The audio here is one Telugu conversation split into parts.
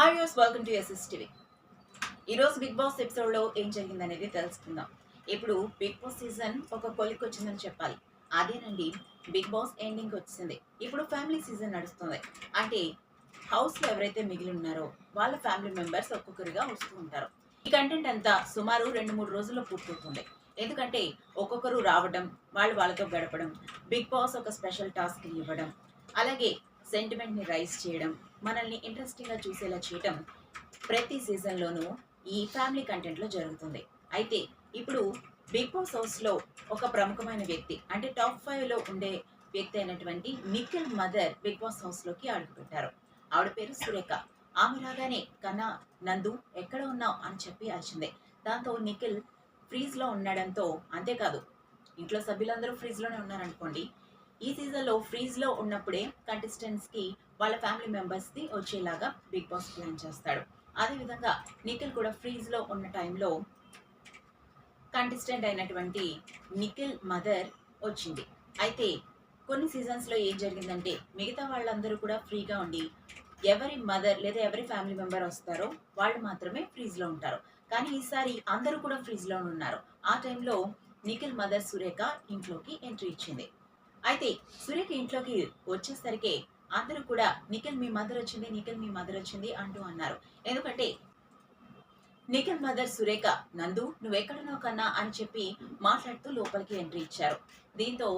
హాయ్ యూస్ వెల్కమ్ టు ఎస్ఎస్టీవీ. ఈరోజు బిగ్ బాస్ ఎపిసోడ్లో ఏం జరిగిందనేది తెలుసుకుందాం. ఇప్పుడు బిగ్ బాస్ సీజన్ ఒక కొలికి వచ్చిందని చెప్పాలి. అదేనండి, బిగ్ బాస్ ఎండింగ్ వచ్చింది. ఇప్పుడు ఫ్యామిలీ సీజన్ నడుస్తుంది. అంటే హౌస్లో ఎవరైతే మిగిలి ఉన్నారో వాళ్ళ ఫ్యామిలీ మెంబర్స్ ఒక్కొక్కరిగా వస్తూ ఉంటారు. ఈ కంటెంట్ అంతా సుమారు 2-3 రోజుల్లో పూర్తవుతుంది. ఎందుకంటే ఒక్కొక్కరు రావడం, వాళ్ళతో గడపడం, బిగ్ బాస్ ఒక స్పెషల్ టాస్క్ ఇవ్వడం, అలాగే సెంటిమెంట్ని రైజ్ చేయడం, మనల్ని ఇంట్రెస్టింగ్గా చూసేలా చేయడం ప్రతి సీజన్లోనూ ఈ ఫ్యామిలీ కంటెంట్లో జరుగుతుంది. అయితే ఇప్పుడు బిగ్ బాస్ హౌస్లో ఒక ప్రముఖమైన వ్యక్తి, అంటే టాప్ 5లో ఉండే వ్యక్తి అయినటువంటి నిఖిల్ మదర్ బిగ్ బాస్ హౌస్లోకి అడుగుపెట్టారు. ఆవిడ పేరు సురేఖ. ఆమె రాగానే కన్నా, నందు ఎక్కడ ఉన్నావు అని చెప్పి అరిచింది. దాంతో నిఖిల్ ఫ్రీజ్లో ఉండడంతో, అంతేకాదు ఇంట్లో సభ్యులందరూ ఫ్రీజ్లోనే ఉన్నారనుకోండి, ఈ సీజన్లో ఫ్రీజ్లో ఉన్నప్పుడే కంటెస్టెంట్స్కి వాళ్ళ ఫ్యామిలీ మెంబర్స్ది వచ్చేలాగా బిగ్ బాస్ ప్లాన్ చేస్తాడు. అదేవిధంగా నిఖిల్ కూడా ఫ్రీజ్లో ఉన్న టైంలో కంటెస్టెంట్ అయినటువంటి నిఖిల్ మదర్ వచ్చింది. అయితే కొన్ని సీజన్స్లో ఏం జరిగిందంటే, మిగతా వాళ్ళందరూ కూడా ఫ్రీగా ఉండి ఎవరి మదర్ లేదా ఎవరి ఫ్యామిలీ మెంబర్ వస్తారో వాళ్ళు మాత్రమే ఫ్రీజ్లో ఉంటారు. కానీ ఈసారి అందరూ కూడా ఫ్రీజ్లో ఉన్నారు. ఆ టైంలో నిఖిల్ మదర్ సురేఖ ఇంట్లోకి ఎంట్రీ ఇచ్చింది. అయితే సురేఖ ఇంట్లోకి వచ్చేసరికి అందరూ కూడా నిఖిల్ మీ మదర్ వచ్చింది, నిఖిల్ మీ మదర్ వచ్చింది అంటూ అన్నారు. ఎందుకంటే నిఖిల్ మదర్ సురేఖ, నందు నువ్వెక్కడున్నావు కన్నా అని చెప్పి మాట్లాడుతూ లోపలికి ఎంట్రీ ఇచ్చారు. దీంతో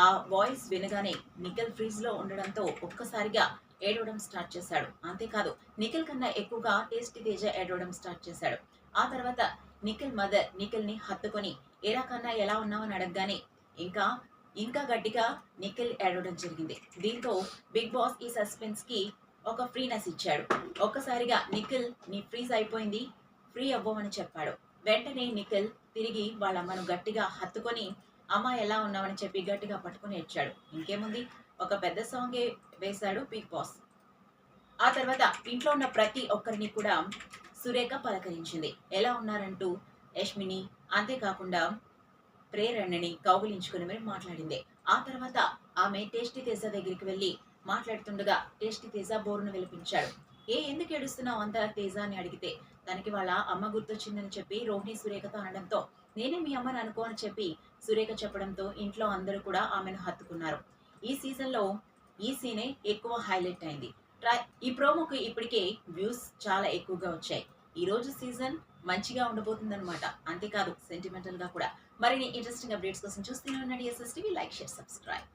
ఆ వాయిస్ వినగానే నిఖిల్ ఫ్రీజ్లో ఉండడంతో ఒక్కసారిగా ఏడవడం స్టార్ట్ చేశాడు. అంతేకాదు నిఖిల్ కన్నా ఎక్కువగా టేస్టీ తేజ ఏడవడం స్టార్ట్ చేశాడు. ఆ తర్వాత నిఖిల్ మదర్ నిఖిల్ని హత్తుకొని ఏరా కన్నా ఎలా ఉన్నావని అడగగానే ఇంకా గట్టిగా నిఖిల్ ఏడవడం జరిగింది. దీంతో బిగ్ బాస్ ఈ సస్పెన్స్ కి ఒక ఫ్రీనెస్ ఇచ్చాడు. ఒక్కసారిగా నిఖిల్ నీ ఫ్రీజ్ అయిపోయింది, ఫ్రీ అవ్వమని చెప్పాడు. వెంటనే నిఖిల్ తిరిగి వాళ్ళ అమ్మను గట్టిగా హత్తుకొని అమ్మ ఎలా ఉన్నావని చెప్పి గట్టిగా పట్టుకుని ఏడ్చాడు. ఇంకేముంది, ఒక పెద్ద సాంగే వేశాడు బిగ్ బాస్. ఆ తర్వాత ఇంట్లో ఉన్న ప్రతి ఒక్కరిని కూడా సురేఖ పలకరించింది. ఎలా ఉన్నారంటూ యష్మిని, అంతేకాకుండా ప్రేరణని కౌగులించుకుని మరి మాట్లాడింది. ఆ తర్వాత ఆమె టేస్టీ తేజ దగ్గరికి వెళ్ళి మాట్లాడుతుండగా టేస్టీ తేజ బోరును విలిపించాడు. ఎందుకు ఏడుస్తున్నావు అంత తేజ అని అడిగితే, తనకి వాళ్ళ అమ్మ గుర్తొచ్చిందని చెప్పి రోహిణి సురేఖతో అనడంతో, నేనే మీ అమ్మని అనుకో అని చెప్పి సురేఖ చెప్పడంతో ఇంట్లో అందరూ కూడా ఆమెను హత్తుకున్నారు. ఈ సీజన్లో ఈ సీనే ఎక్కువ హైలైట్ అయింది. ఈ ప్రోమోకి ఇప్పటికే వ్యూస్ చాలా ఎక్కువగా వచ్చాయి. ఈ రోజు సీజన్ మంచిగా ఉండబోతుందన్నమాట. అంతేకాదు సెంటిమెంటల్ గా కూడా. మరిన్ని ఇంట్రెస్టింగ్ అప్డేట్స్ కోసం చూస్తూనే ఉండండి ఎస్ఎస్టీవీ. Like, share, subscribe.